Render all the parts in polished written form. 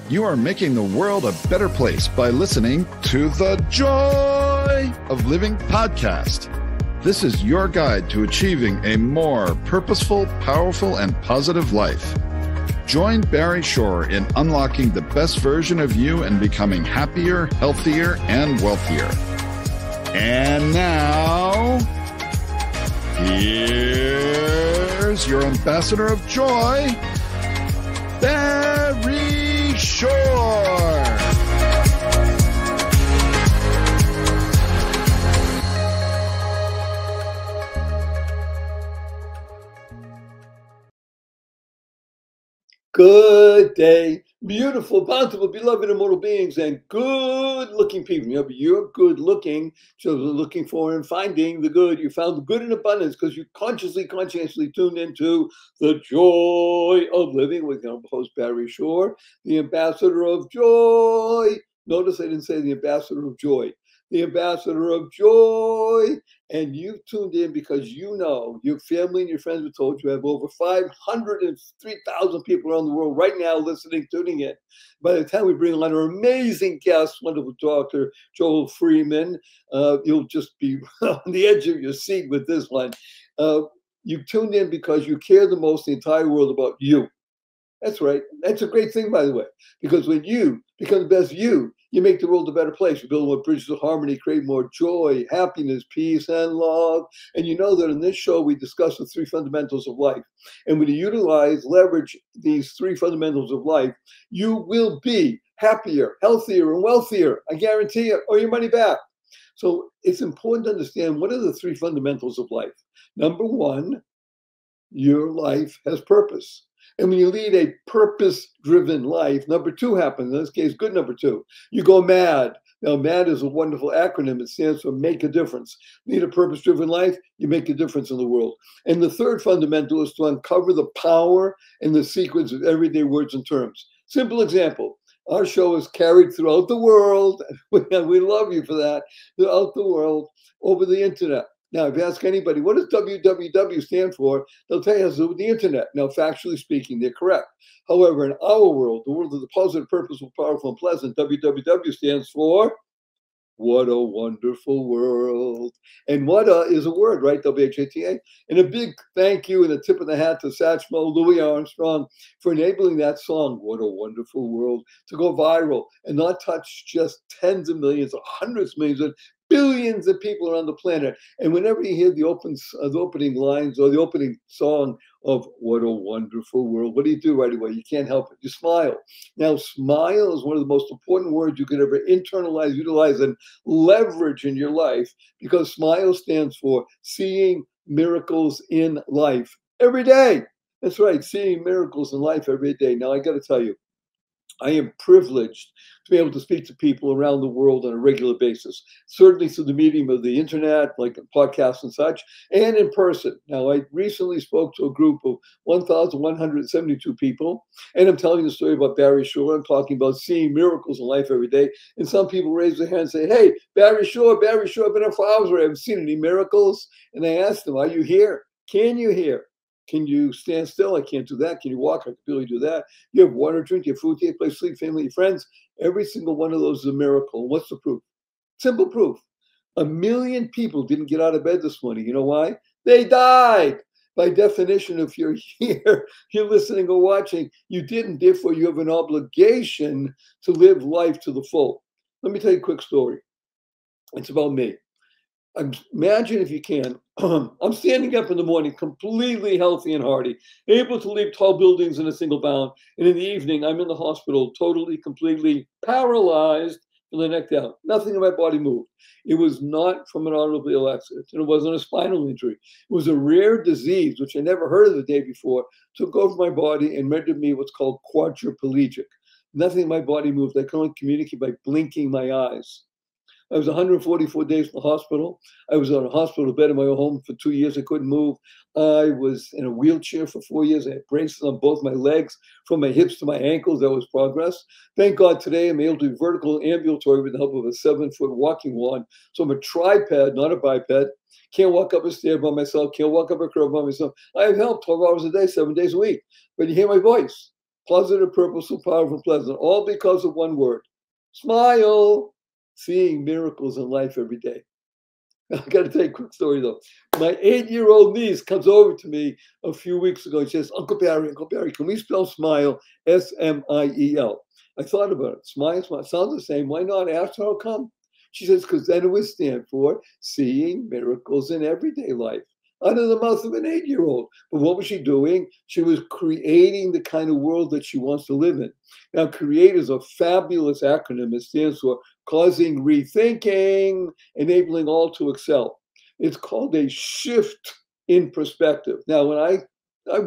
You are making the world a better place by listening to the Joy of Living podcast. This is your guide to achieving a more purposeful, powerful, and positive life. Join Barry Shore in unlocking the best version of you and becoming happier, healthier, and wealthier. And now, here's your ambassador of joy, Barry Shore. Good day, beautiful, bountiful, beloved, immortal beings, and good-looking people. You know, you're good-looking, so looking for and finding the good. You found the good in abundance because you consciously tuned into the joy of living with your host, Barry Shore, the ambassador of joy. Notice I didn't say the ambassador of joy. The ambassador of joy. And you tuned in because you know your family and your friends have told you have over 503,000 people around the world right now listening, tuning in. By the time we bring on our amazing guest, wonderful Dr. Joel Freeman, you'll just be on the edge of your seat with this one. You tuned in because you care the most in the entire world about you. That's right. That's a great thing, by the way, because when you become the best you make the world a better place. You build more bridges of harmony, create more joy, happiness, peace, and love. And you know that in this show, we discuss the three fundamentals of life. And when you leverage these three fundamentals of life, you will be happier, healthier, and wealthier. I guarantee it, or your money back. So it's important to understand what are the three fundamentals of life. Number one, your life has purpose. And when you lead a purpose-driven life, number two happens. In this case, good number two. You go MAD. Now, MAD is a wonderful acronym. It stands for make a difference. Lead a purpose-driven life, you make a difference in the world. And the third fundamental is to uncover the power and the sequence of everyday words and terms. Simple example. Our show is carried throughout the world. We love you for that. Throughout the world, over the internet. Now, if you ask anybody, what does www stand for? They'll tell you it has to do with the internet. Now, factually speaking, they're correct. However, in our world, the world of the positive, purposeful, powerful, and pleasant, www stands for what a wonderful world. And what is a word, right? WHATA. And a big thank you and a tip of the hat to Satchmo Louis Armstrong for enabling that song, What a Wonderful World, to go viral and not touch just tens of millions or hundreds of millions, billions of people around the planet. And whenever you hear the opening lines or the opening song of What a Wonderful World, what do you do right away? You can't help it. You smile. Now, smile is one of the most important words you could ever internalize, utilize, and leverage in your life, because smile stands for seeing miracles in life every day. That's right, seeing miracles in life every day. Now, I got to tell you, I am privileged to be able to speak to people around the world on a regular basis, certainly through the medium of the internet, like podcasts and such, and in person. Now, I recently spoke to a group of 1,172 people, and I'm telling the story about Barry Shore. I'm talking about seeing miracles in life every day. And some people raise their hand and say, hey, Barry Shore, I've been here for hours, I haven't seen any miracles. And I asked them, are you here? Can you hear? Can you stand still? I can't do that. Can you walk? I can barely do that. You have water, drink, you have food, you have place, sleep, family, friends. Every single one of those is a miracle. What's the proof? Simple proof. 1 million people didn't get out of bed this morning. You know why? They died. By definition, if you're here, you're listening or watching, you didn't. Therefore, you have an obligation to live life to the full. Let me tell you a quick story. It's about me. Imagine if you can, I'm standing up in the morning, completely healthy and hearty, able to leap tall buildings in a single bound. And in the evening, I'm in the hospital, totally, completely paralyzed from the neck down. Nothing in my body moved. It was not from an automobile accident, and it wasn't a spinal injury. It was a rare disease, which I never heard of the day before, took over my body and rendered me what's called quadriplegic. Nothing in my body moved. I could only communicate by blinking my eyes. I was 144 days in the hospital. I was on a hospital bed in my own home for 2 years. I couldn't move. I was in a wheelchair for 4 years. I had braces on both my legs, from my hips to my ankles. That was progress. Thank God today I'm able to be vertical ambulatory with the help of a 7-foot walking wand. So I'm a tripod, not a biped. Can't walk up a stair by myself. Can't walk up a curve by myself. I have help 12 hours a day, 7 days a week. But you hear my voice. positive, purposeful, powerful, pleasant, all because of one word: smile. Seeing miracles in life every day. I got to tell you a quick story though. My 8-year-old niece comes over to me a few weeks ago and says, Uncle Barry, can we spell smile S-M-I-E-L? I thought about it. Smile, sounds the same. Why not? Ask her how come. She says, because then it would stand for seeing miracles in everyday life. Out of the mouth of an 8-year-old. But what was she doing? She was creating the kind of world that she wants to live in. Now, CREATE is a fabulous acronym. It stands for causing rethinking, enabling all to excel. It's called a shift in perspective. Now, when I've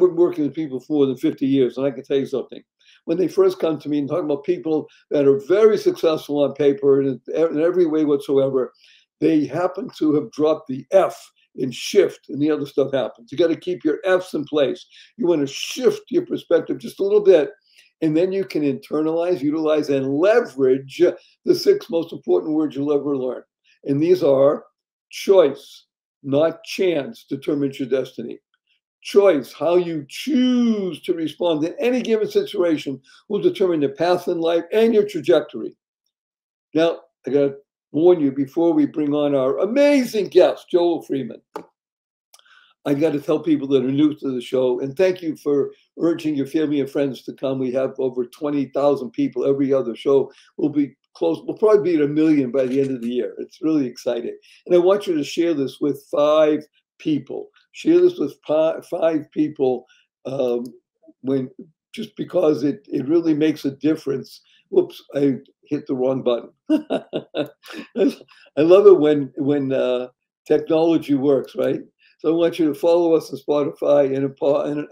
been working with people for more than 50 years, and I can tell you something. When they first come to me and talk about people that are very successful on paper and in every way whatsoever, they happen to have dropped the F in shift, and the other stuff happens. You got to keep your F's in place. You want to shift your perspective just a little bit, and then you can internalize, utilize, and leverage the 6 most important words you'll ever learn. And these are: choice, not chance, determines your destiny. Choice, how you choose to respond in any given situation, will determine your path in life and your trajectory. Now, I got to warn you before we bring on our amazing guest, Joel Freeman. I got to tell people that are new to the show, and thank you for urging your family and friends to come. We have over 20,000 people every other show. We'll probably be at 1 million by the end of the year. It's really exciting. And I want you to share this with 5 people. Share this with 5 people just because it really makes a difference. Whoops, I hit the wrong button. I love it when technology works, right? So I want you to follow us on Spotify and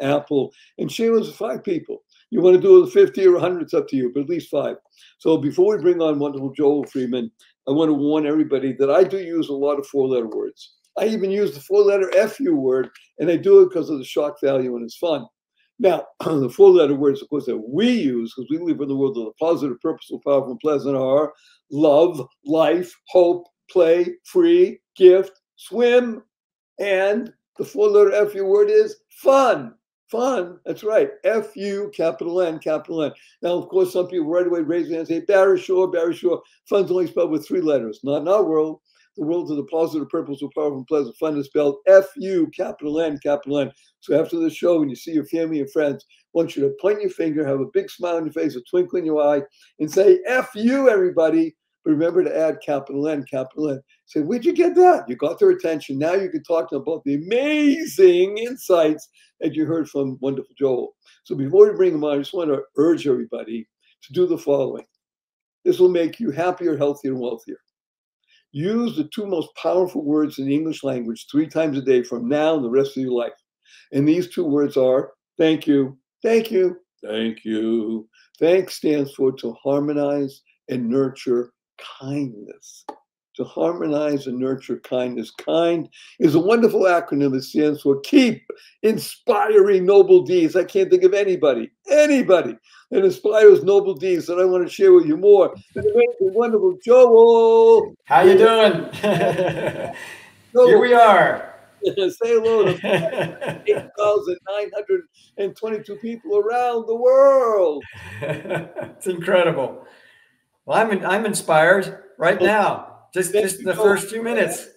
Apple and share us with 5 people. You want to do it with 50 or 100, it's up to you, but at least 5. So before we bring on wonderful Joel Freeman, I want to warn everybody that I do use a lot of 4-letter words. I even use the 4-letter FU word, and I do it because of the shock value and it's fun. Now, the 4-letter words, of course, that we use, because we live in the world of the positive, purposeful, powerful, and pleasant, are love, life, hope, play, free, gift, swim, and the 4-letter FU word is fun. Fun, that's right. F-U, capital N, capital N. Now, of course, some people right away raise their hand and say, Barry Shore. Fun's only spelled with 3 letters. Not in our world. The world of the positive, purposeful, powerful, and pleasant, fun is spelled F-U, capital N, capital N. So after the show, when you see your family and friends, I want you to point your finger, have a big smile on your face, a twinkle in your eye, and say, F-U, everybody. But remember to add capital N, capital N. Say, where'd you get that? You got their attention. Now you can talk to them about the amazing insights that you heard from wonderful Joel. So before we bring them on, I just want to urge everybody to do the following. This will make you happier, healthier, and wealthier. Use the 2 most powerful words in the English language 3 times a day from now and the rest of your life. And these 2 words are thank you, thank you, thank you. Thanks stands for to harmonize and nurture kindness. To harmonize and nurture kindness. KIND is a wonderful acronym that stands for keep inspiring noble deeds. I can't think of anybody that inspires noble deeds that I want to share with you more than the amazing, wonderful Joel. How you doing? Here we are. Say hello to 8,922 people around the world. It's incredible. Well, I'm inspired right now. Just the first 2 minutes.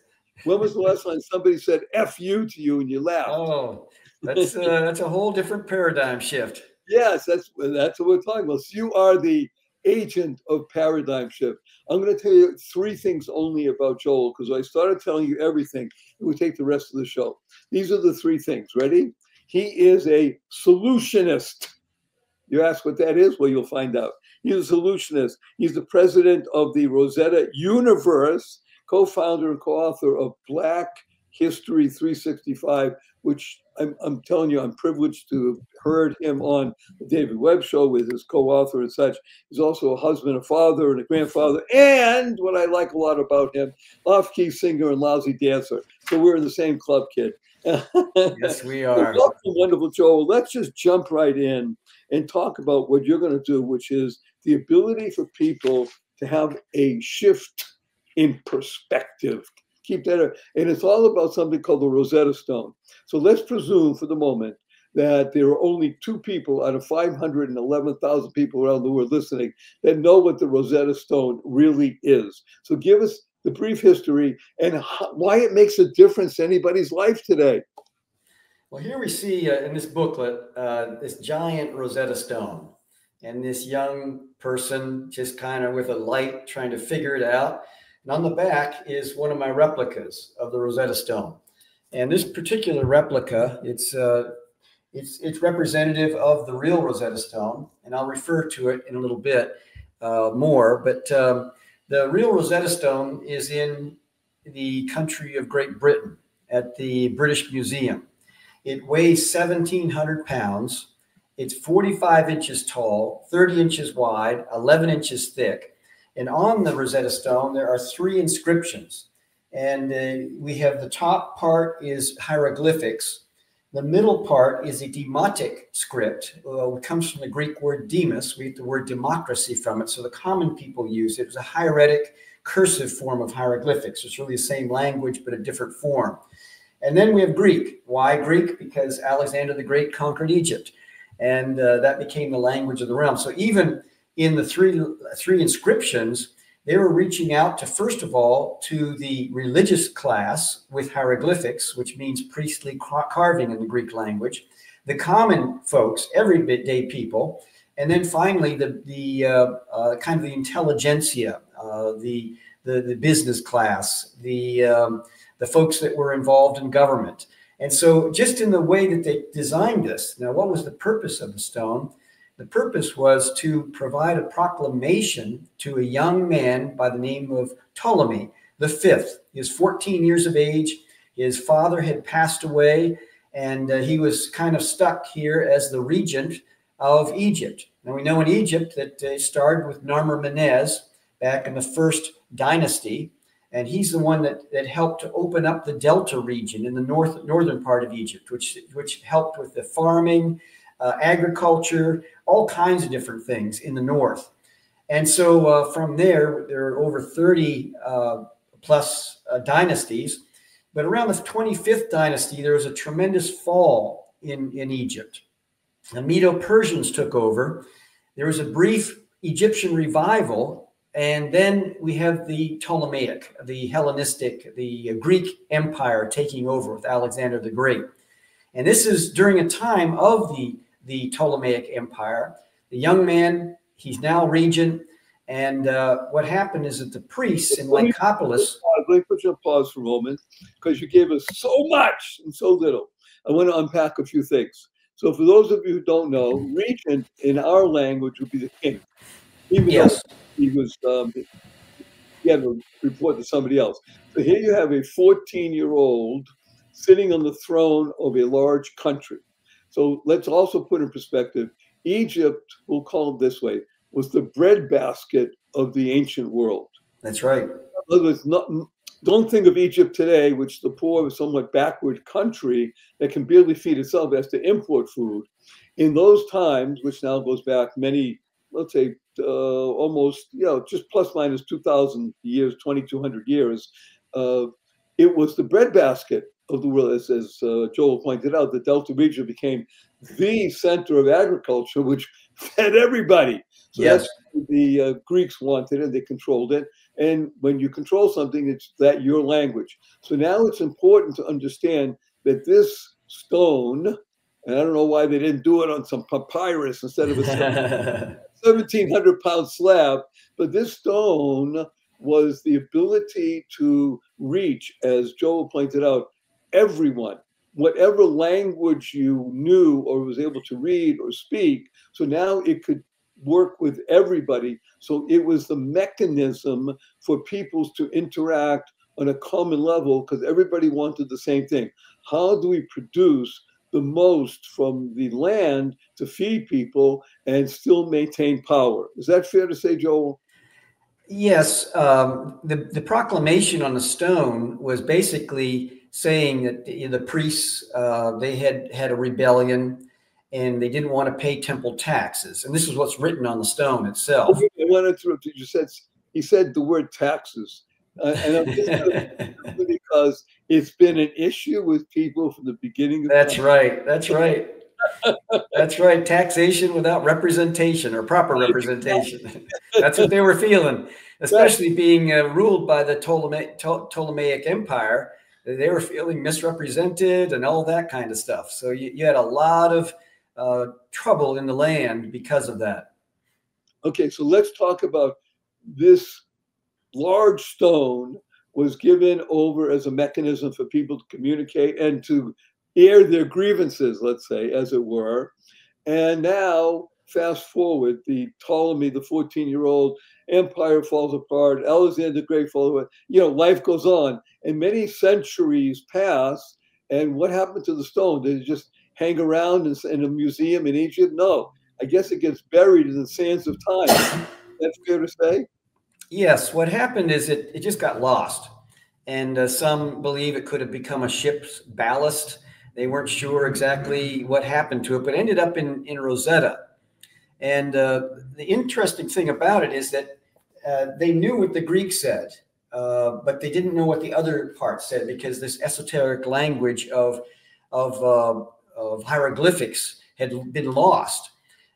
When was the last time somebody said F you to you and you laughed? Oh, that's a whole different paradigm shift. Yes, that's what we're talking about. So you are the agent of paradigm shift. I'm going to tell you 3 things only about Joel, because I started telling you everything, it would take the rest of the show. These are the 3 things. Ready? He is a solutionist. You ask what that is? Well, you'll find out. He's a solutionist. He's the president of the Rosetta Universe, co-founder and co-author of Black History 365, which I'm telling you, I'm privileged to have heard him on the David Webb show with his co-author and such. He's also a husband, a father, and a grandfather. And what I like a lot about him, off-key singer and lousy dancer. So we're in the same club, kid. Yes, we are. Welcome, wonderful Joel. Let's just jump right in and talk about what you're going to do, which is the ability for people to have a shift in perspective. Keep that, and it's all about something called the Rosetta Stone. So let's presume for the moment that there are only 2 people out of 511,000 people around the world listening that know what the Rosetta Stone really is. So give us the brief history and why it makes a difference to anybody's life today. Well, here we see in this booklet, this giant Rosetta Stone, and this young person just kind of with a light trying to figure it out. And on the back is one of my replicas of the Rosetta Stone. And this particular replica, it's representative of the real Rosetta Stone, and I'll refer to it in a little bit more. But the real Rosetta Stone is in the country of Great Britain at the British Museum. It weighs 1,700 pounds. It's 45 inches tall, 30 inches wide, 11 inches thick. And on the Rosetta Stone, there are 3 inscriptions. And we have the top part is hieroglyphics. The middle part is a demotic script, which comes from the Greek word demos. We get the word democracy from it. So the common people use it. It was a hieratic cursive form of hieroglyphics. It's really the same language, but a different form. And then we have Greek. Why Greek? Because Alexander the Great conquered Egypt. And that became the language of the realm. So even in the three inscriptions, they were reaching out to, first of all, to the religious class with hieroglyphics, which means priestly carving in the Greek language, the common folks, everyday people, and then finally the kind of the intelligentsia, the business class, the folks that were involved in government. And so just in the way that they designed this, now what was the purpose of the stone? The purpose was to provide a proclamation to a young man by the name of Ptolemy V. He was 14 years of age. His father had passed away, and he was kind of stuck here as the regent of Egypt. Now we know in Egypt that it started with Narmer-Menez back in the first dynasty, and he's the one that helped to open up the Delta region in the northern part of Egypt, which helped with the farming, agriculture, all kinds of different things in the north. And so from there are over 30 plus dynasties. But around the 25th dynasty, there was a tremendous fall in Egypt. The Medo-Persians took over. There was a brief Egyptian revival. And then we have the Ptolemaic, the Hellenistic, the Greek Empire taking over with Alexander the Great. And this is during a time of the Ptolemaic Empire. The young man, he's now regent. And what happened is that the priests in Lycopolis. Let me put you on pause for a moment, because you gave us so much and so little. I want to unpack a few things. So for those of you who don't know, regent in our language would be the king. Even yes. Though he was, he had to report to somebody else. So here you have a 14-year-old sitting on the throne of a large country. So let's also put in perspective, Egypt, we'll call it this way, was the breadbasket of the ancient world. That's right. In other words, don't think of Egypt today, which the poor, somewhat backward country that can barely feed itself, has to import food. In those times, which now goes back many, let's say, almost, just plus minus 2,000 years, 2,200 years, it was the breadbasket of the world. As Joel pointed out, the Delta region became the center of agriculture, which fed everybody. So yes. That's what the Greeks wanted, and they controlled it. And when you control something, it's that your language. So now it's important to understand that this stone, and I don't know why they didn't do it on some papyrus instead of a 1,700-pound slab, but this stone was the ability to reach, as Joel pointed out, everyone, whatever language you knew or was able to read or speak. So now it could work with everybody. So it was the mechanism for peoples to interact on a common level, because everybody wanted the same thing. How do we produce the most from the land to feed people and still maintain power? Is that fair to say, Joel? Yes. The proclamation on the stone was basically saying that the priests, they had a rebellion, and they didn't want to pay temple taxes. And this is what's written on the stone itself. I want to interrupt you. He said the word taxes. And I'm just because it's been an issue with people from the beginning of That's time. right. That's right. That's right. Taxation without representation or proper representation. That's what they were feeling, especially being ruled by the Ptolemaic Empire. They were feeling misrepresented and all that kind of stuff. So you had a lot of trouble in the land because of that. Okay, so let's talk about this large stone was given over as a mechanism for people to communicate and to air their grievances, let's say, as it were. And now, fast forward, the Ptolemy, the 14-year-old empire falls apart, Alexander the Great falls apart, life goes on. And many centuries pass, and what happened to the stone? Did it just hang around in a museum in Egypt? No, I guess it gets buried in the sands of time. That's fair to say? Yes, what happened is it just got lost. And some believe it could have become a ship's ballast. They weren't sure exactly what happened to it, but ended up in Rosetta. And the interesting thing about it is that they knew what the Greek said, but they didn't know what the other part said because this esoteric language of hieroglyphics had been lost.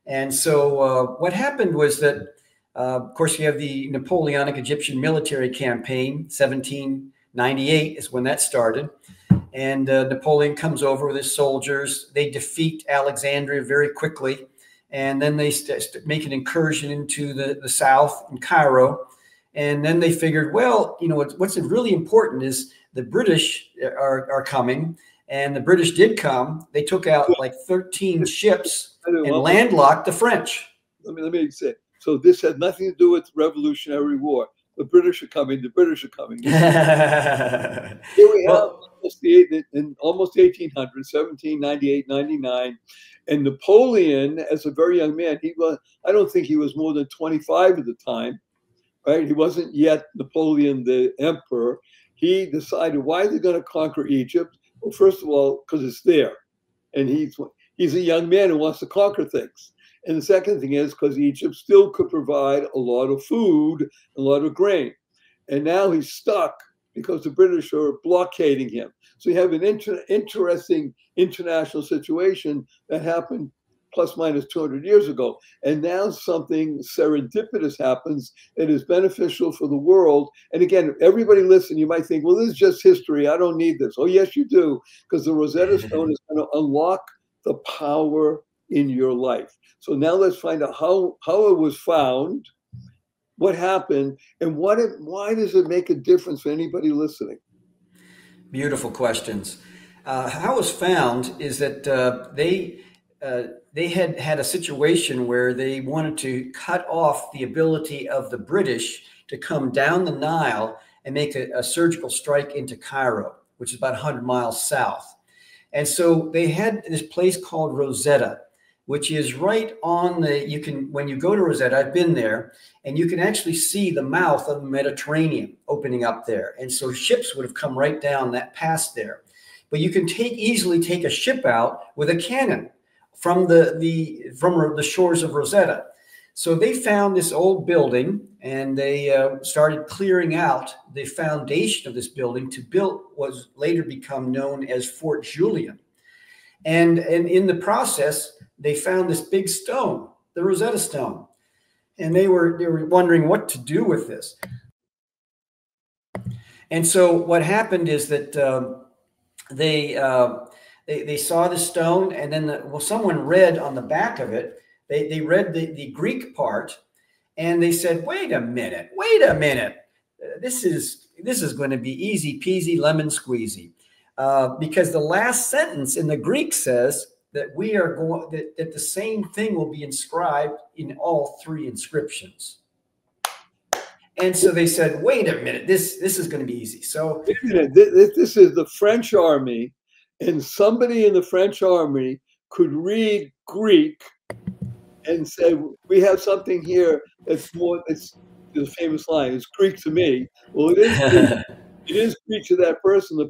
And so what happened was that, of course, you have the Napoleonic Egyptian military campaign, 1798 is when that started. And Napoleon comes over with his soldiers. They defeat Alexandria very quickly. And then they make an incursion into the south in Cairo. And then they figured, well, what's really important is the British are coming. And the British did come. They took out like 13 ships and landlocked the French. Let me say, so this had nothing to do with the Revolutionary War. The British are coming. The British are coming. Here we have almost 1800, 1798, 99. And Napoleon, as a very young man, I don't think he was more than 25 at the time, right? He wasn't yet Napoleon the emperor. He decided, why are they going to conquer Egypt? Well, first of all, because it's there. And he's a young man who wants to conquer things. And the second thing is because Egypt still could provide a lot of food, a lot of grain. And now he's stuck because the British are blockading him. So you have an interesting international situation that happened plus minus 200 years ago. And now something serendipitous happens that is beneficial for the world. And again, everybody listen, you might think, well, this is just history. I don't need this. Oh, yes, you do. Because the Rosetta Stone is going to unlock the power in your life. So now let's find out how it was found, what happened, and why does it make a difference for anybody listening? Beautiful questions. How it was found is that they had a situation where they wanted to cut off the ability of the British to come down the Nile and make a surgical strike into Cairo, which is about 100 miles south. And so they had this place called Rosetta, which is right on when you go to Rosetta, I've been there, and you can actually see the mouth of the Mediterranean opening up there. And so ships would have come right down that pass there. But you can easily take a ship out with a cannon from the shores of Rosetta. So they found this old building, and they started clearing out the foundation of this building to build what was later become known as Fort Julian. And in the process, they found this big stone, the Rosetta Stone, and they were wondering what to do with this. And so what happened is that they saw the stone, and then someone read on the back of it. They read the Greek part, and they said, wait a minute, this is going to be easy peasy lemon squeezy, because the last sentence in the Greek says that that the same thing will be inscribed in all three inscriptions. And so they said, wait a minute, this is going to be easy. So wait a minute, this is the French army, and somebody in the French army could read Greek and say, we have something here that's more, it's the famous line, it's Greek to me. Well, it is Greek to that person.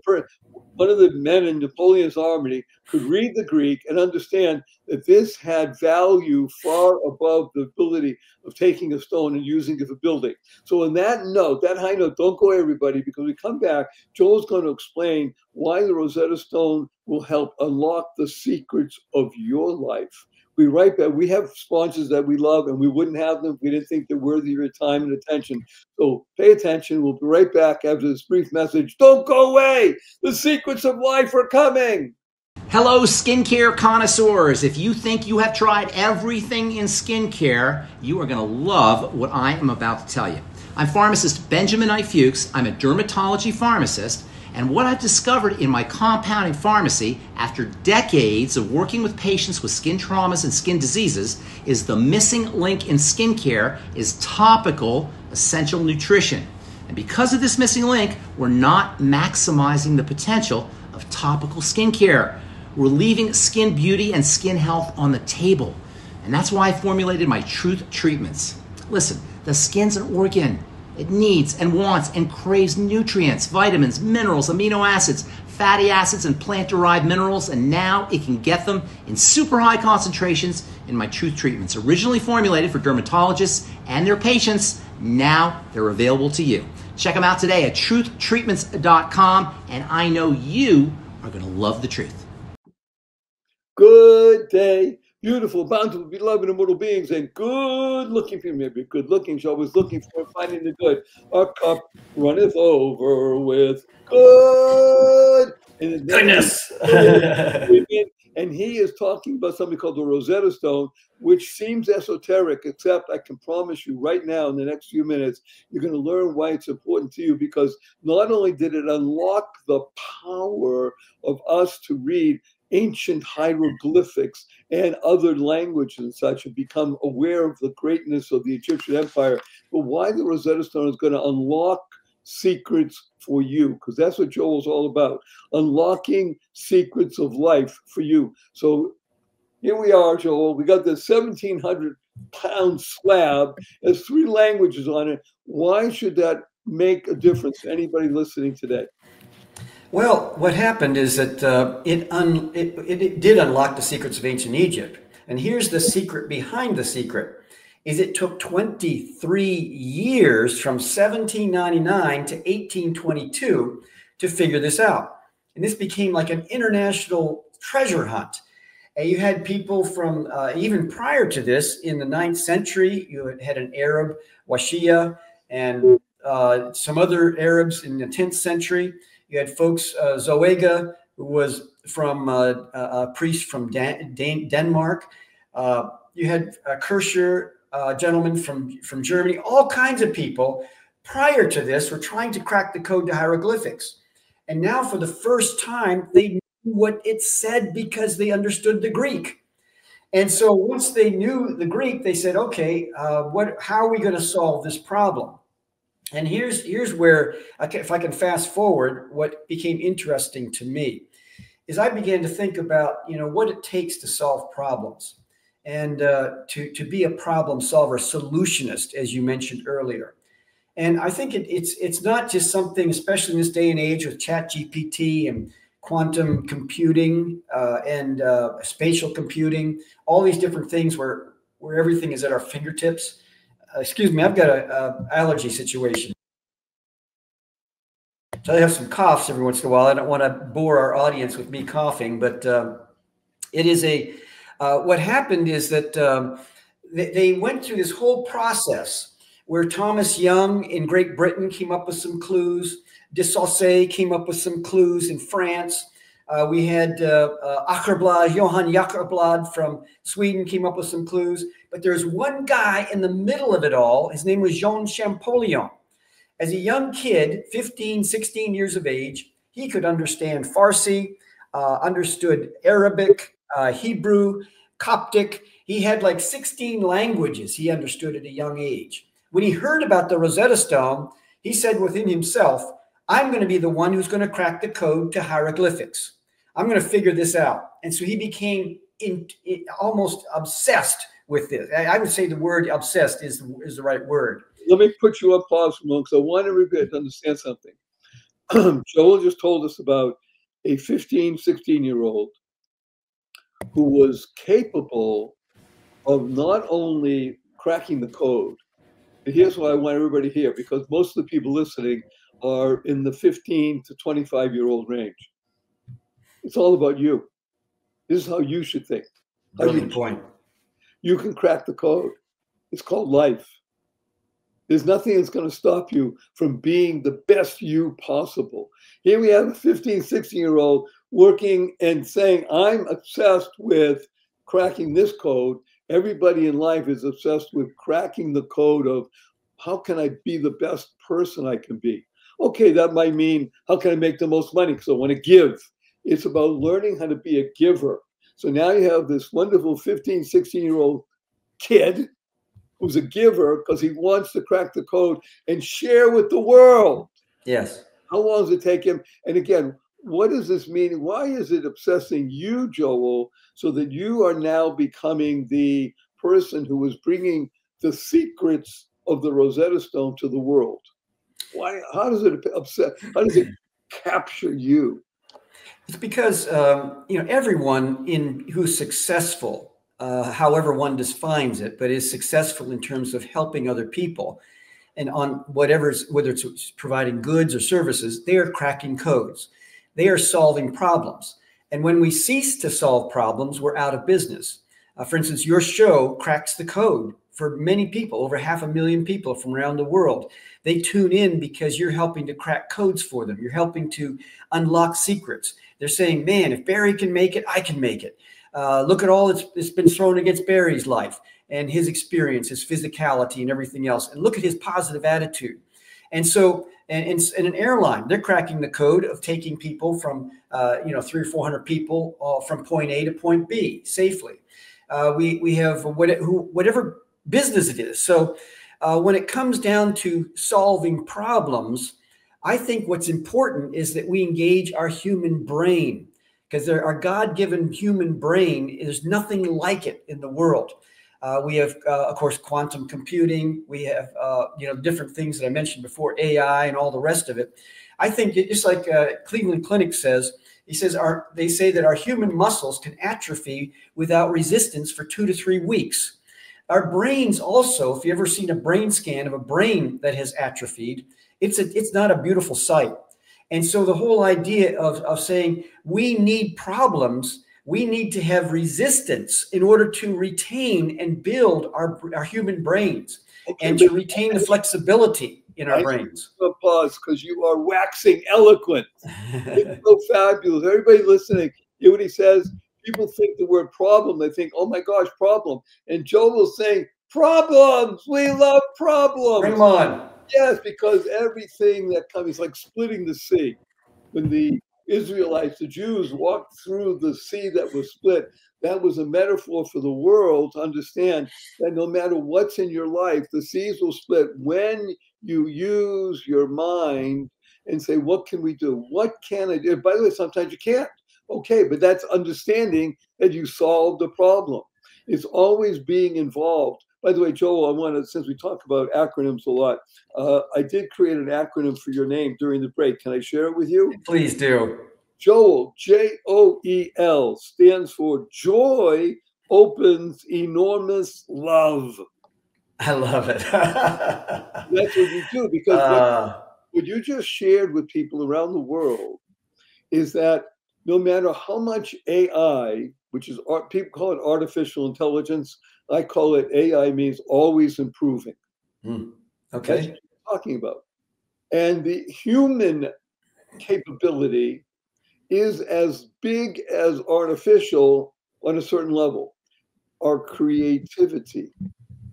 one of the men in Napoleon's army could read the Greek and understand that this had value far above the ability of taking a stone and using it for building. So on that note, that high note, don't go everybody, because we come back, Joel's going to explain why the Rosetta Stone will help unlock the secrets of your life. We right back. We have sponsors that we love, and we wouldn't have them if we didn't think they're worthy of your time and attention. So pay attention. We'll be right back after this brief message. Don't go away. The secrets of life are coming. Hello, skincare connoisseurs. If you think you have tried everything in skincare, you are going to love what I am about to tell you. I'm pharmacist Benjamin I. Fuchs. I'm a dermatology pharmacist. And what I've discovered in my compounding pharmacy after decades of working with patients with skin traumas and skin diseases is the missing link in skincare is topical essential nutrition. And because of this missing link, we're not maximizing the potential of topical skincare. We're leaving skin beauty and skin health on the table. And that's why I formulated my Truth Treatments. Listen, the skin's an organ. It needs and wants and craves nutrients, vitamins, minerals, amino acids, fatty acids, and plant-derived minerals, and now it can get them in super high concentrations in my Truth Treatments. Originally formulated for dermatologists and their patients, now they're available to you. Check them out today at truthtreatments.com, and I know you are going to love the truth. Good day. Beautiful, bountiful, beloved, immortal beings, and good-looking people. Maybe good-looking, so always looking for finding the good. Our cup runneth over with good. And Goodness. And he is talking about something called the Rosetta Stone, which seems esoteric, except I can promise you right now in the next few minutes, you're going to learn why it's important to you, because not only did it unlock the power of us to read ancient hieroglyphics and other languages and such, and become aware of the greatness of the Egyptian empire, but why the Rosetta Stone is going to unlock secrets for you, because that's what Joel's all about, unlocking secrets of life for you. So here we are, Joel. We got this 1,700-pound slab. There's 3 languages on it. Why should that make a difference to anybody listening today? Well, what happened is that it did unlock the secrets of ancient Egypt. And here's the secret behind the secret, is it took 23 years from 1799 to 1822 to figure this out. And this became like an international treasure hunt. And you had people from, even prior to this, in the 9th century, you had an Arab, Washia, and some other Arabs in the 10th century. You had folks, Zoega, who was from a priest from Denmark. You had Kircher, a gentleman from Germany. All kinds of people prior to this were trying to crack the code to hieroglyphics. And now for the first time, they knew what it said because they understood the Greek. And so once they knew the Greek, they said, okay, how are we going to solve this problem? And here's where, if I can fast forward, what became interesting to me is I began to think about, what it takes to solve problems and to be a problem solver, solutionist, as you mentioned earlier. And I think it's not just something, especially in this day and age with ChatGPT and quantum computing and spatial computing, all these different things where everything is at our fingertips. Excuse me, I've got an allergy situation. So I have some coughs every once in a while. I don't want to bore our audience with me coughing, but it is what happened is that they went through this whole process where Thomas Young in Great Britain came up with some clues. De Saussure came up with some clues in France. We had Johann Åkerblad from Sweden came up with some clues. But there's one guy in the middle of it all. His name was Jean Champollion. As a young kid, 15, 16 years of age, he could understand Farsi, understood Arabic, Hebrew, Coptic. He had like 16 languages he understood at a young age. When he heard about the Rosetta Stone, he said within himself, I'm going to be the one who's going to crack the code to hieroglyphics. I'm going to figure this out. And so he became almost obsessed with this. I would say the word obsessed is the right word. Let me put you on pause for a moment, because I want everybody to understand something. Joel just told us about a 15, 16-year-old who was capable of not only cracking the code, and here's what I want everybody to hear, because most of the people listening are in the 15 to 25-year-old range. It's all about you. This is how you should think. Brilliant point. You can crack the code. It's called life. There's nothing that's going to stop you from being the best you possible. Here we have a 15, 16-year-old working and saying, I'm obsessed with cracking this code. Everybody in life is obsessed with cracking the code of how can I be the best person I can be? Okay, that might mean how can I make the most money because I want to give. It's about learning how to be a giver. So now you have this wonderful 15, 16-year-old kid who's a giver because he wants to crack the code and share with the world. Yes. How long does it take him? And again, what does this mean? Why is it obsessing you, Joel, so that you are now becoming the person who is bringing the secrets of the Rosetta Stone to the world? Why? How does it upset? How does it capture you? It's because everyone who's successful, however one defines it, but is successful in terms of helping other people, and on whether it's providing goods or services, they are cracking codes. They are solving problems. And when we cease to solve problems, we're out of business. For instance, your show cracks the code for many people, over 500,000 people from around the world. They tune in because you're helping to crack codes for them. You're helping to unlock secrets. They're saying, man, if Barry can make it, I can make it. Look at all that's been thrown against Barry's life and his experience, his physicality and everything else. And look at his positive attitude. And so, in an airline, they're cracking the code of taking people from, 300 or 400 people from point A to point B safely. We have whatever business it is. So when it comes down to solving problems, I think what's important is that we engage our human brain, because our God-given human brain, there's nothing like it in the world. We have, of course, quantum computing. We have, different things that I mentioned before, AI and all the rest of it. I think just like Cleveland Clinic says, they say that our human muscles can atrophy without resistance for 2 to 3 weeks. Our brains also, if you've ever seen a brain scan of a brain that has atrophied, it's not a beautiful sight. And so the whole idea of saying we need problems, we need to have resistance in order to retain and build our human brains, and to retain the flexibility in our brains. Pause, because you are waxing eloquent. It's so fabulous. Everybody listening, hear what he says. People think the word problem, they think, oh my gosh, problem. And Joel is saying, problems. We love problems. Bring them on. Yes, because everything that comes is like splitting the sea. When the Israelites, the Jews, walked through the sea that was split, that was a metaphor for the world to understand that no matter what's in your life, the seas will split when you use your mind and say, what can we do? What can I do? By the way, sometimes you can't. Okay, but that's understanding that you solved the problem. It's always being involved. By the way, Joel, I want to, since we talk about acronyms a lot, I did create an acronym for your name during the break. Can I share it with you? Please do. Joel, Joel, stands for Joy Opens Enormous Love. I love it. That's what you do, because what you just shared with people around the world is that no matter how much AI, which is, people call it artificial intelligence, I call it AI means always improving. Okay. That's what you're talking about. And the human capability is as big as artificial on a certain level. Our creativity.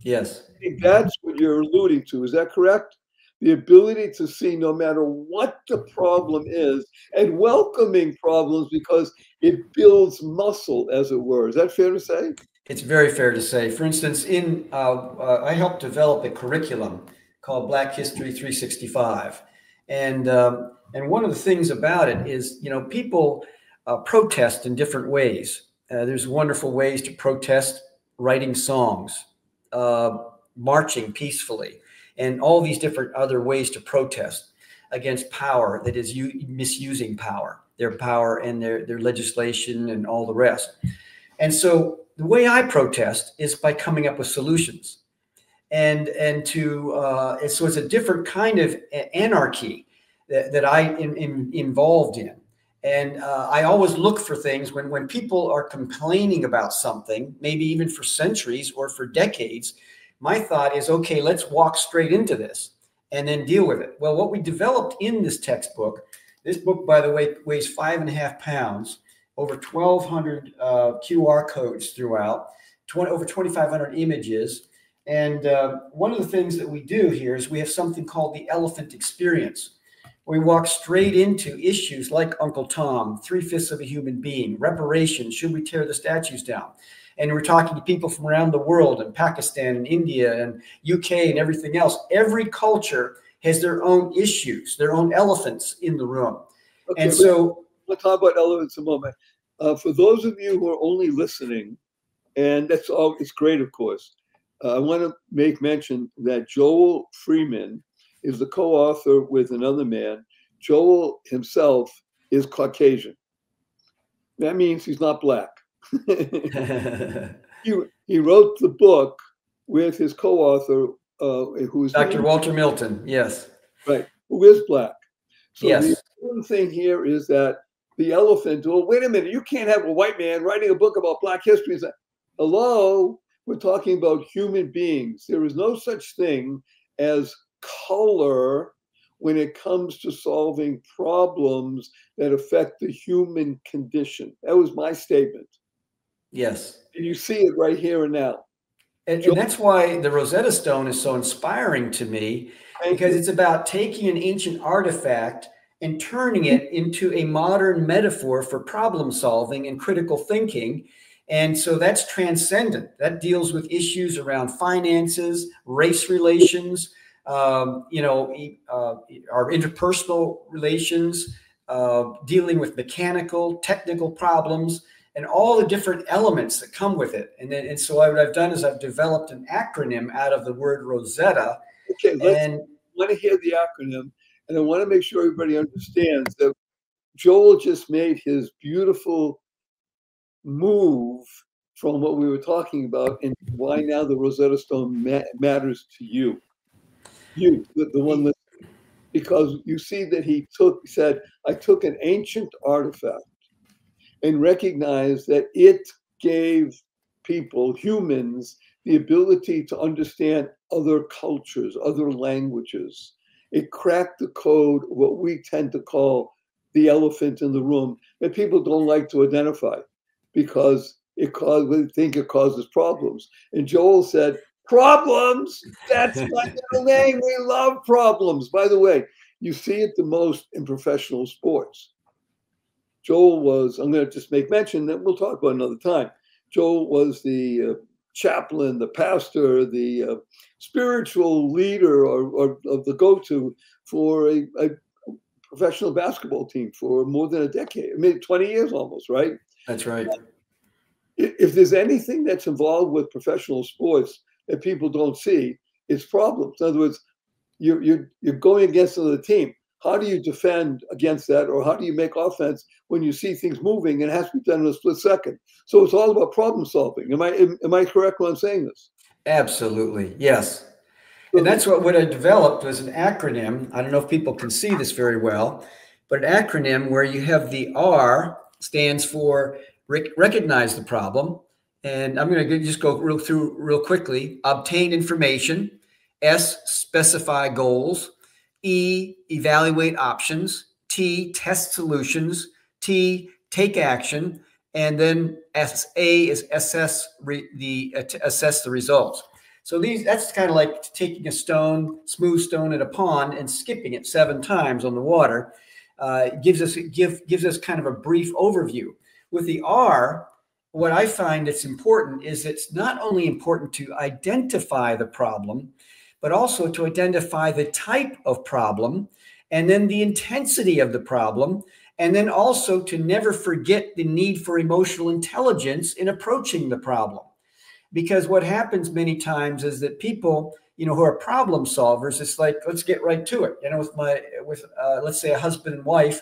Yes. I think that's what you're alluding to. Is that correct? The ability to see no matter what the problem is, and welcoming problems because it builds muscle, as it were. Is that fair to say? It's very fair to say. For instance, I helped develop a curriculum called Black History 365. And one of the things about it is, people protest in different ways. There's wonderful ways to protest: writing songs, marching peacefully, and all these different other ways to protest against power that is misusing power. power and their legislation and all the rest. And so the way I protest is by coming up with solutions. And so it's a different kind of anarchy that I am involved in. And I always look for things when people are complaining about something, maybe even for centuries or for decades. My thought is, okay, let's walk straight into this and then deal with it. Well, what we developed in this textbook, this book, by the way, weighs 5.5 pounds, over 1,200 QR codes throughout, over 2,500 images. And one of the things that we do here is we have something called the elephant experience. We walk straight into issues like Uncle Tom, 3/5 of a human being, reparations, should we tear the statues down? And we're talking to people from around the world, in Pakistan and India and UK and everything else. Every culture has their own issues, their own elephants in the room. Okay, and so we'll talk about elephants in a moment. For those of you who are only listening, and that's all, it's great, of course. I want to make mention that Joel Freeman is the co-author with another man. Joel himself is Caucasian. That means he's not black. He wrote the book with his co-author, who is Dr. Walter Milton. Yes, right, who is black. So yes. the important thing here is that the elephant. Well, wait a minute, you can't have a white man writing a book about Black history. Hello, we're talking about human beings. There is no such thing as color when it comes to solving problems that affect the human condition. That was my statement. Yes. And you see it right here and now. And that's why the Rosetta Stone is so inspiring to me, because it's about taking an ancient artifact and turning it into a modern metaphor for problem solving and critical thinking. And so that's transcendent. That deals with issues around finances, race relations, our interpersonal relations, dealing with mechanical, technical problems, and all the different elements that come with it. And so what I've done is I've developed an acronym out of the word Rosetta. Okay, I want to hear the acronym, and I want to make sure everybody understands that Joel just made his beautiful move from what we were talking about and why now the Rosetta Stone matters to you. You, the one listening, because you see that he said, I took an ancient artifact and recognized that it gave people, humans, the ability to understand other cultures, other languages. It cracked the code, what we tend to call the elephant in the room, that people don't like to identify because they think it causes problems. And Joel said, problems, that's my middle name. We love problems. By the way, you see it the most in professional sports. Joel was, I'm going to just make mention that we'll talk about another time. Joel was the chaplain, the pastor, the spiritual leader or of the go-to for a professional basketball team for more than a decade, I mean, 20 years almost, right? That's right. If there's anything that's involved with professional sports that people don't see, it's problems. In other words, you're going against another team. How do you defend against that, or how do you make offense when you see things moving and it has to be done in a split second? So it's all about problem solving. Am I correct when I'm saying this? Absolutely, yes. And that's what I developed was an acronym. I don't know if people can see this very well, but an acronym where you have the R stands for recognize the problem. And I'm going to just go through real quickly. Obtain information. S, specify goals. E, evaluate options. T, test solutions. T, take action. And then A is assess the results. So that's kind of like taking a smooth stone at a pond and skipping it 7 times on the water. Gives us kind of a brief overview. With the R, what I find that's important is it's not only important to identify the problem, but also to identify the type of problem, and then the intensity of the problem, and then also to never forget the need for emotional intelligence in approaching the problem. Because what happens many times is that people, who are problem solvers, it's like, let's get right to it. With let's say a husband and wife,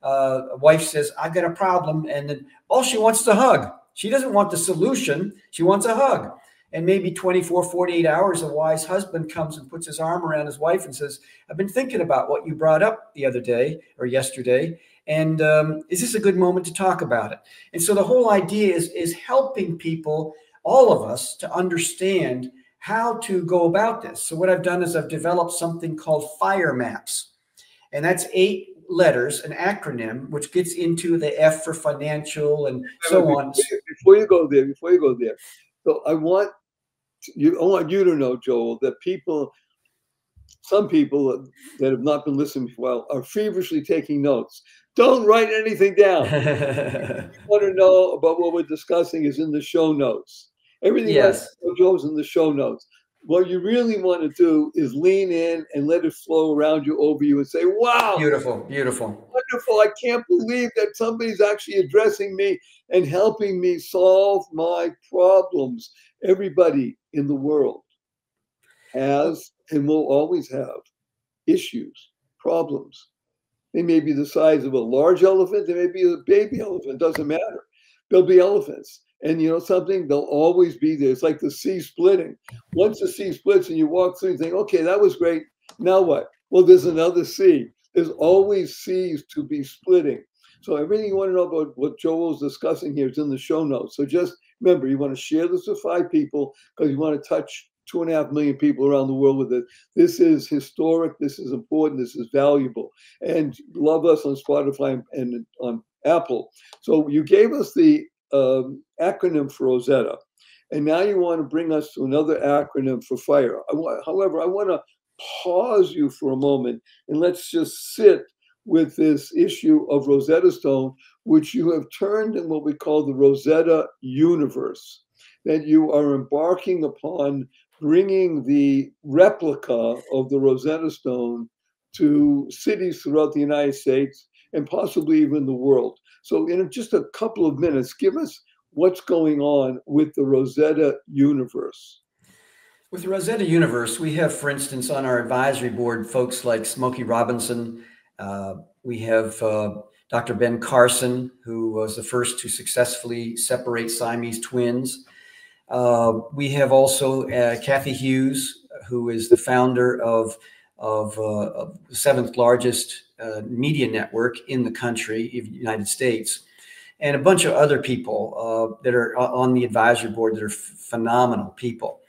A wife says, I've got a problem. And then all she wants is a hug. She doesn't want the solution. She wants a hug. And maybe 24, 48 hours, a wise husband comes and puts his arm around his wife and says, I've been thinking about what you brought up the other day or yesterday. And is this a good moment to talk about it? And so the whole idea is helping people, all of us, to understand how to go about this. So what I've done is I've developed something called FIRE maps. And that's 8 letters, an acronym, which gets into the F for financial and so on. Before you go there, so I want you to know, Joel, that some people that have not been listening well are feverishly taking notes. Don't write anything down. If you want to know about what we're discussing is in the show notes. Everything else Joel's in the show notes. What you really want to do is lean in and let it flow around you, over you, and say, wow. Beautiful, beautiful. Wonderful. I can't believe that somebody's actually addressing me and helping me solve my problems. Everybody in the world has and will always have issues, problems. They may be the size of a large elephant. They may be a baby elephant. Doesn't matter. They'll be elephants. And you know something? They'll always be there. It's like the sea splitting. Once the sea splits and you walk through and think, okay, that was great. Now what? Well, there's another sea. There's always seas to be splitting. So everything you want to know about what Joel's discussing here is in the show notes. So just remember, you want to share this with 5 people because you want to touch 2.5 million people around the world with it. This is historic. This is important. This is valuable. And love us on Spotify and on Apple. So you gave us the acronym for Rosetta, and now you want to bring us to another acronym for FIRE. However, I want to pause you for a moment and let's just sit with this issue of Rosetta Stone, which you have turned in what we call the Rosetta universe, that you are embarking upon bringing the replica of the Rosetta Stone to cities throughout the United States and possibly even the world. So in just a couple of minutes, give us what's going on with the Rosetta universe. With the Rosetta universe, we have, for instance, on our advisory board, folks like Smokey Robinson. We have Dr. Ben Carson, who was the first to successfully separate Siamese twins. We have also Kathy Hughes, who is the founder of the 7th largest media network in the country, in the United States, and a bunch of other people that are on the advisory board that are phenomenal people.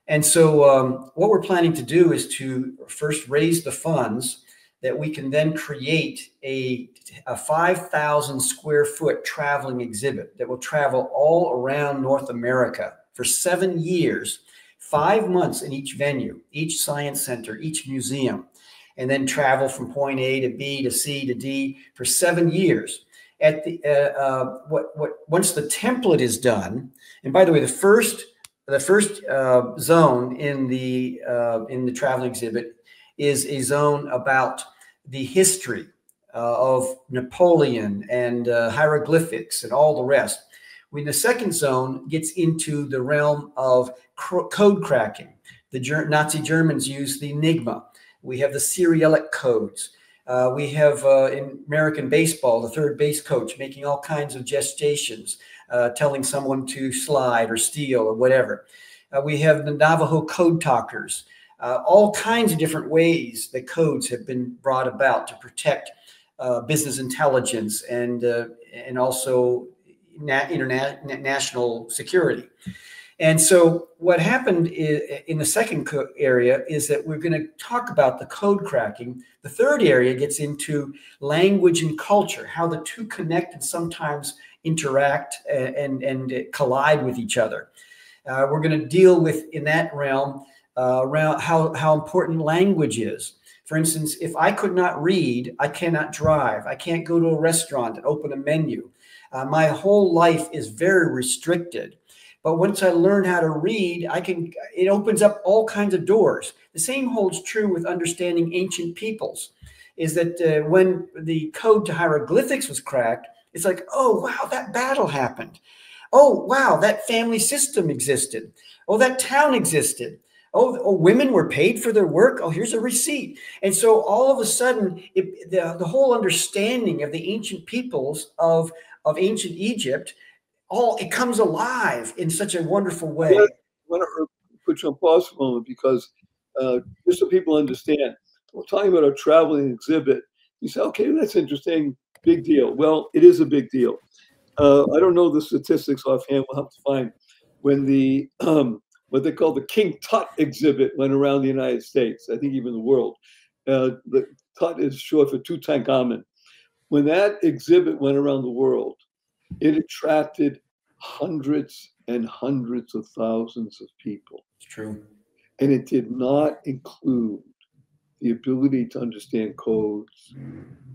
And so what we're planning to do is to first raise the funds that we can then create a 5,000 square foot traveling exhibit that will travel all around North America for 7 years, 5 months in each venue, each science center, each museum, and then travel from point A to B to C to D for 7 years. At the once the template is done, and by the way, the first zone in the traveling exhibit is a zone about the history of Napoleon and hieroglyphics and all the rest. When the second zone gets into the realm of code cracking, the Nazi Germans used the Enigma. We have the Cyrillic codes. We have in American baseball, the third base coach making all kinds of gestations, telling someone to slide or steal or whatever. We have the Navajo code talkers. All kinds of different ways that codes have been brought about to protect business intelligence and also international security. And so what happened in the second area is that we're going to talk about the code cracking. The third area gets into language and culture, how the two connect and sometimes interact and collide with each other. We're going to deal with, in that realm, around how important language is. For instance, if I could not read, I cannot drive. I can't go to a restaurant and open a menu. My whole life is very restricted. But once I learn how to read, it opens up all kinds of doors. The same holds true with understanding ancient peoples, is that when the code to hieroglyphics was cracked, it's like, oh, wow, that battle happened. Oh, wow, that family system existed. Oh, that town existed. Oh, women were paid for their work. Oh, here's a receipt. And so all of a sudden, the whole understanding of the ancient peoples of ancient Egypt, it comes alive in such a wonderful way. I want to put you on pause for a moment because just so people understand, we're talking about a traveling exhibit. You say, okay, that's interesting, big deal. Well, it is a big deal. I don't know the statistics offhand. We'll have to find when the what they call the King Tut exhibit went around the United States. I think even the world. The Tut is short for Tutankhamun. When that exhibit went around the world, it attracted hundreds and hundreds of thousands of people. It's true. And it did not include the ability to understand codes,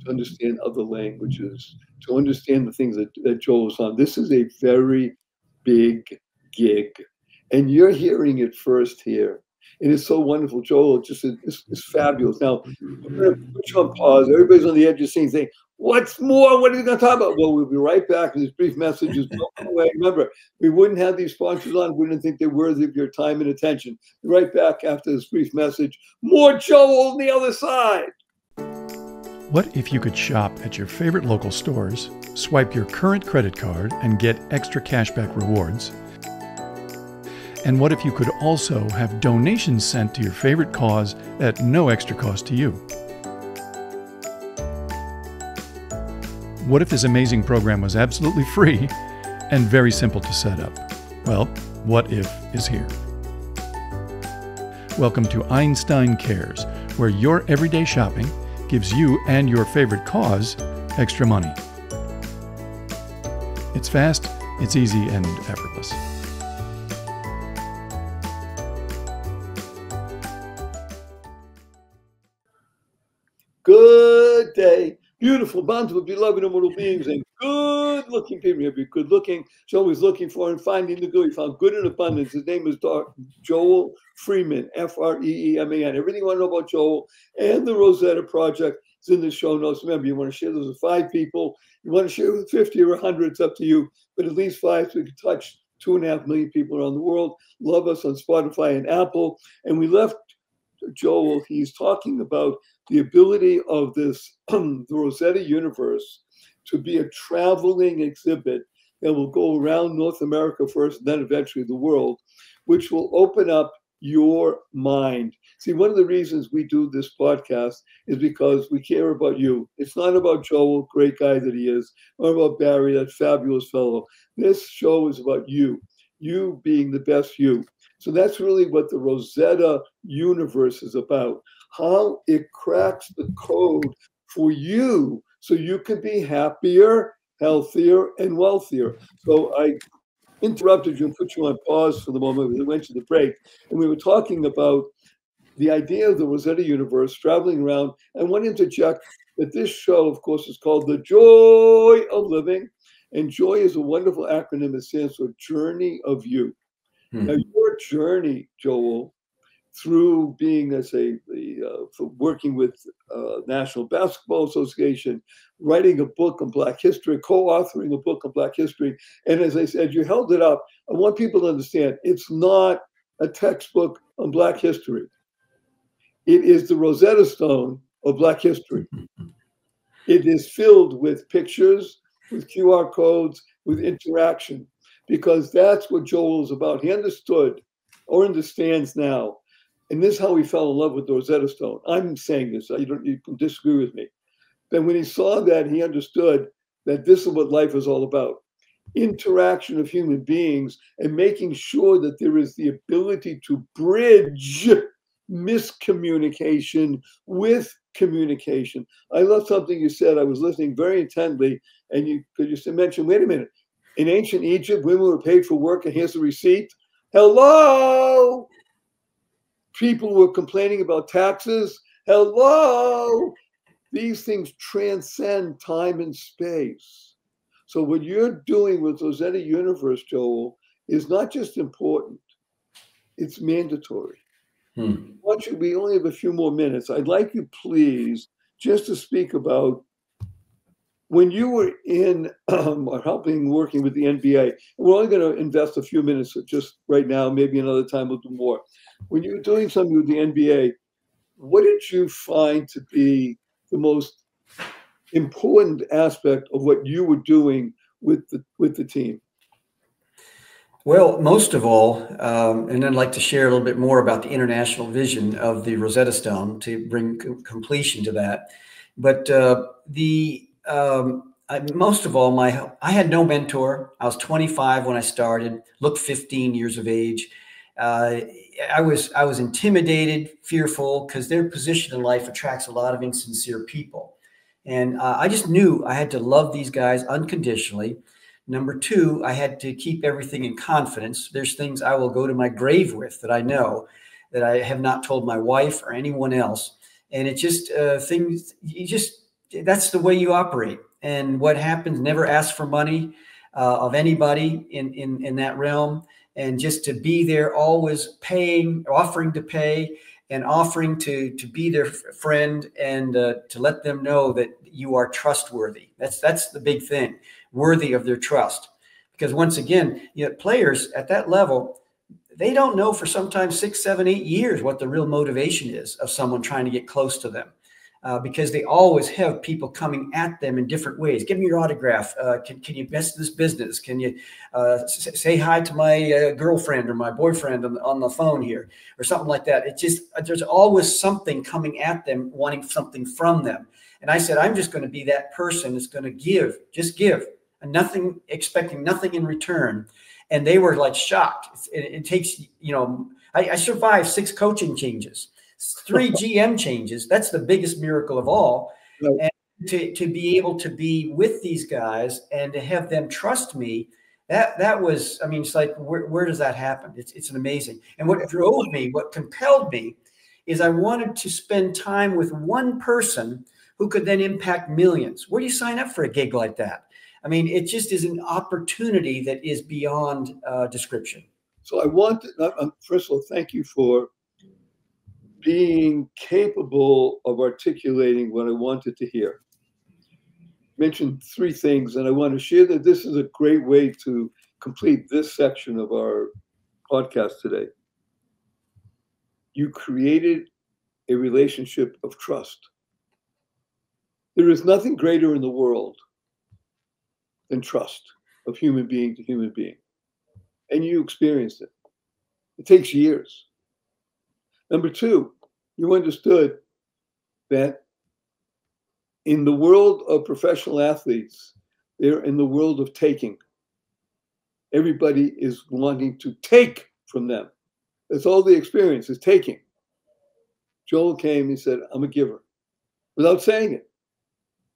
to understand other languages, to understand the things that Joel was on. This is a very big gig. And you're hearing it first here. And it's so wonderful. Joel, it's fabulous. Now, I'm going to put you on pause. Everybody's on the edge of seeing, saying, what's more? What are you going to talk about? Well, we'll be right back with these brief messages. Remember, we wouldn't have these sponsors on. We wouldn't think they're worthy of your time and attention. Be right back after this brief message. More Joel on the other side. What if you could shop at your favorite local stores, swipe your current credit card, and get extra cashback rewards? And what if you could also have donations sent to your favorite cause at no extra cost to you? What if this amazing program was absolutely free and very simple to set up? Well, What If is here. Welcome to Einstein Cares, where your everyday shopping gives you and your favorite cause extra money. It's fast, it's easy, and effortless. Good day, beautiful, bountiful, beloved, immortal beings, and good-looking people. You'll be good-looking. Joel was looking for and finding the good. He found good in abundance. His name is Joel Freeman, Freeman. Everything you want to know about Joel and the Rosetta Project is in the show notes. Remember, you want to share those with 5 people. You want to share with 50 or 100, it's up to you. But at least 5 so we can touch 2.5 million people around the world. Love us on Spotify and Apple. And we left Joel, he's talking about the ability of this, the Rosetta universe, to be a traveling exhibit that will go around North America first, and then eventually the world, which will open up your mind. See, one of the reasons we do this podcast is because we care about you. It's not about Joel, great guy that he is, or about Barry, that fabulous fellow. This show is about you being the best you. So that's really what the Rosetta universe is about, how it cracks the code for you so you can be happier, healthier, and wealthier. So I interrupted you and put you on pause for the moment. We went to the break, and we were talking about the idea of the Rosetta universe traveling around. I want to interject that this show, of course, is called The Joy of Living, and joy is a wonderful acronym that stands for Journey of You. Now, your journey, Joel, through being, working with National Basketball Association, writing a book on Black history, co-authoring a book on Black history, and as I said, you held it up. I want people to understand it's not a textbook on Black history. It is the Rosetta Stone of Black history. It is filled with pictures, with QR codes, with interaction. Because that's what Joel is about. He understood or understands now. And this is how he fell in love with the Rosetta Stone. I'm saying this, you can disagree with me. But when he saw that, he understood that this is what life is all about. Interaction of human beings and making sure that there is the ability to bridge miscommunication with communication. I love something you said. I was listening very intently, and you mentioned, wait a minute. In ancient Egypt, women were paid for work, and here's the receipt. Hello? People were complaining about taxes. Hello? These things transcend time and space. So what you're doing with Rosetta Universe, Joel, is not just important. It's mandatory. We only have a few more minutes. I'd like you, please, just to speak about when you were in or helping working with the NBA, we're only going to invest a few minutes just right now, maybe another time we'll do more. When you were doing something with the NBA, what did you find to be the most important aspect of what you were doing with the team? Well, most of all, and I'd like to share a little bit more about the international vision of the Rosetta Stone to bring completion to that. But most of all, I had no mentor. I was 25 when I started, looked 15 years of age. I was intimidated, fearful, because their position in life attracts a lot of insincere people. And I just knew I had to love these guys unconditionally. Number two, I had to keep everything in confidence. There's things I will go to my grave with that I know that I have not told my wife or anyone else. And it's just things, that's the way you operate. And what happens, never ask for money of anybody in that realm. And just to be there, always paying, offering to pay, and offering to be their friend, and to let them know that you are trustworthy. That's the big thing, worthy of their trust. Because once again, players at that level, they don't know for sometimes 6, 7, 8 years what the real motivation is of someone trying to get close to them. Because they always have people coming at them in different ways. Give me your autograph. Can you best this business? Can you say hi to my girlfriend or my boyfriend on the phone here, or something like that? It just, there's always something coming at them, wanting something from them. And I said, I'm just going to be that person that's going to give, just give, and nothing, expecting nothing in return. And they were like shocked. It takes, I survived 6 coaching changes. 3 GM changes. That's the biggest miracle of all. Right. And to be able to be with these guys and to have them trust me, that was, I mean, it's like, where does that happen? It's an amazing. And what drove me, what compelled me, is I wanted to spend time with one person who could then impact millions. Where do you sign up for a gig like that? I mean, it just is an opportunity that is beyond description. So I want to, first of all, thank you for being capable of articulating what I wanted to hear. Mentioned 3 things, and I want to share that this is a great way to complete this section of our podcast today. You created a relationship of trust. There is nothing greater in the world than trust of human being to human being. And you experienced it. It takes years. Number 2, you understood that in the world of professional athletes, they're in the world of taking. Everybody is wanting to take from them. That's all the experience is taking. Joel came and said, I'm a giver. Without saying it,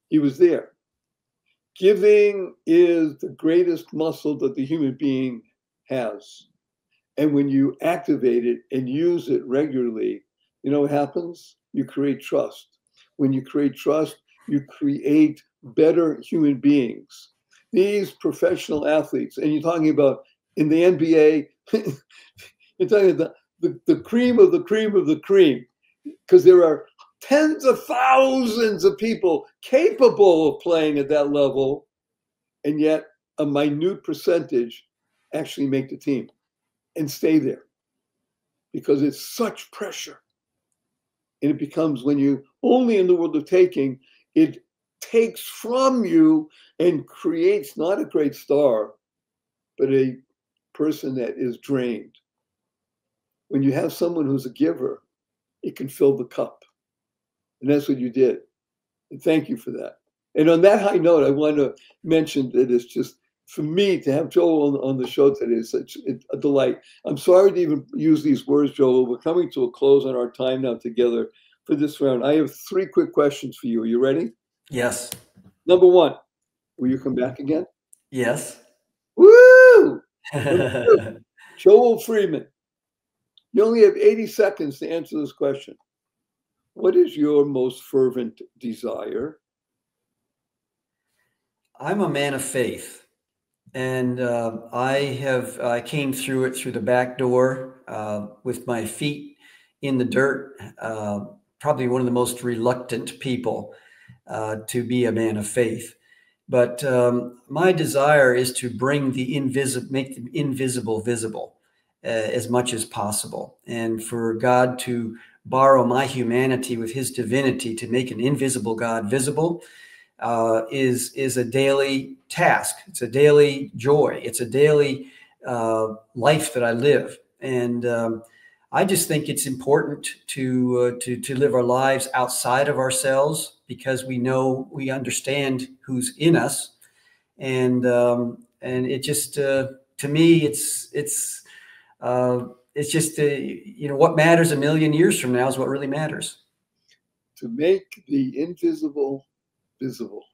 he was there. Giving is the greatest muscle that the human being has. And when you activate it and use it regularly, you know what happens? You create trust. When you create trust, you create better human beings. These professional athletes, and you're talking about in the NBA, you're talking about the cream of the cream of the cream, because there are tens of thousands of people capable of playing at that level, and yet a minute percentage actually make the team and stay there because it's such pressure. And it becomes, when you only in the world of taking, it takes from you and creates not a great star, but a person that is drained. When you have someone who's a giver, it can fill the cup. And that's what you did. And thank you for that. And on that high note, I want to mention that it's just, for me to have Joel on the show today is such a delight. I'm sorry to even use these words, Joel. We're coming to a close on our time now together for this round. I have 3 quick questions for you. Are you ready? Yes. Number 1, will you come back again? Yes. Woo! Number 2, Joel Freeman. You only have 80 seconds to answer this question. What is your most fervent desire? I'm a man of faith. And I came through it through the back door with my feet in the dirt, probably one of the most reluctant people to be a man of faith. But my desire is to bring the invisible, make the invisible visible as much as possible. And for God to borrow my humanity with his divinity to make an invisible God visible is a daily task. It's a daily joy. It's a daily life that I live. And I just think it's important to live our lives outside of ourselves, because we understand who's in us, and it just to me it's just what matters a million years from now is what really matters. To make the invisible visible.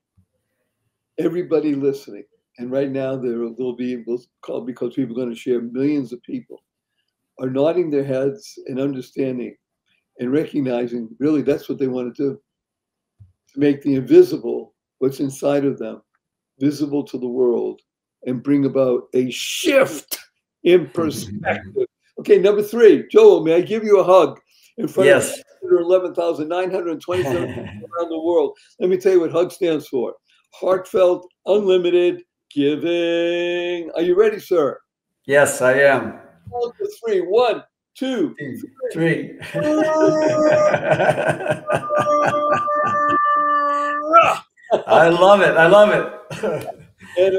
Everybody listening, and right now there'll be called, because people are going to share, millions of people are nodding their heads and understanding and recognizing really that's what they want to do, to make the invisible, what's inside of them, visible to the world, and bring about a shift in perspective. Okay, number 3, Joel, may I give you a hug in front of 11,927 people around the world? Let me tell you what HUG stands for. Heartfelt, unlimited giving. Are you ready, sir? Yes, I am. 1 to 3. 1, 2, 3. I love it. I love it. And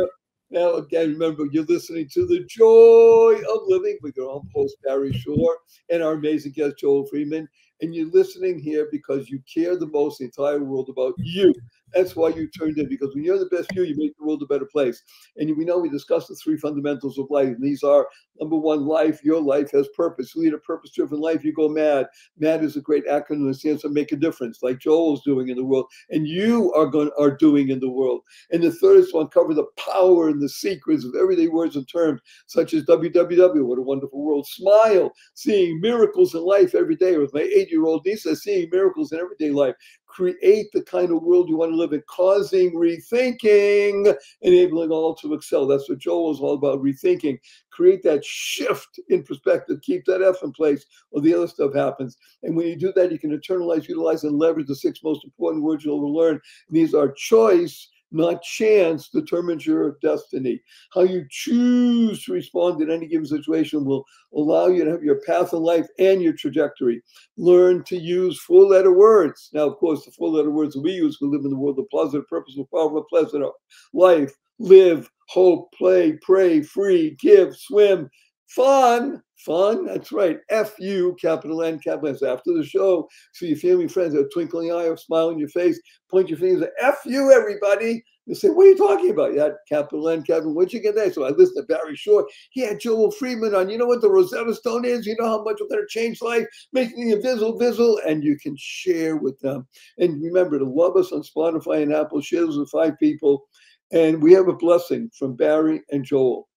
now, again, remember, you're listening to The Joy of Living with your own host, Barry Shore, and our amazing guest, Joel Freeman. And you're listening here because you care the most in the entire world about you. That's why you turned in, because when you're the best you make the world a better place. And we know we discussed the 3 fundamentals of life. And these are, number 1, life. Your life has purpose. You lead a purpose-driven life, you go mad. MAD is a great acronym that stands for make a difference, like Joel's doing in the world, and you are doing in the world. And the third is to uncover the power and the secrets of everyday words and terms, such as WWW, what a wonderful world. Smile, seeing miracles in life every day. With my 8-year-old niece, seeing miracles in everyday life. Create the kind of world you want to live in, causing rethinking, enabling all to excel. That's what Joel is all about, rethinking. Create that shift in perspective. Keep that F in place, or the other stuff happens. And when you do that, you can internalize, utilize, and leverage the 6 most important words you'll ever learn. And these are choice, not chance, determines your destiny. How you choose to respond in any given situation will allow you to have your path in life and your trajectory. Learn to use 4-letter words. Now, of course, the 4-letter words we use, we live in the world of positive, purposeful, powerful, pleasant life. Live, hope, play, pray, free, give, swim, fun. Fun, that's right. F-U, capital N, capital S. After the show, see your family, friends, a twinkle in the eye, a smile on your face, point your fingers, F-U, everybody. You say, what are you talking about? Yeah, capital N, capital. Where'd you get that? So I listened to Barry Shore. He had Joel Freeman on. You know what the Rosetta Stone is? You know how much we're going to change life, making the invisible visible, and you can share with them. And remember to love us on Spotify and Apple. Share this with 5 people. And we have a blessing from Barry and Joel.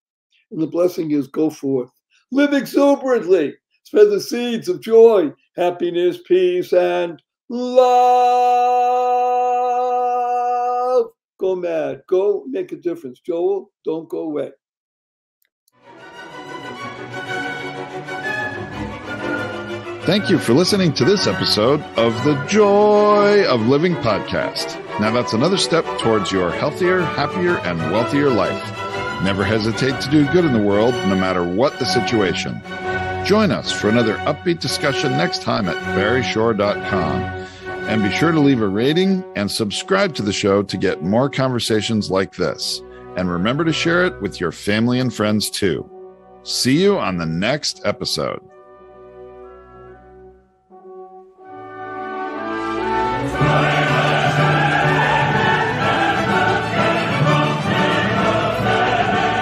And the blessing is go forth. Live exuberantly. Spread the seeds of joy, happiness, peace, and love. Go mad. Go make a difference. Joel, don't go away. Thank you for listening to this episode of the Joy of Living podcast. Now that's another step towards your healthier, happier, and wealthier life. Never hesitate to do good in the world, no matter what the situation. Join us for another upbeat discussion next time at barryshore.com. And be sure to leave a rating and subscribe to the show to get more conversations like this. And remember to share it with your family and friends too. See you on the next episode.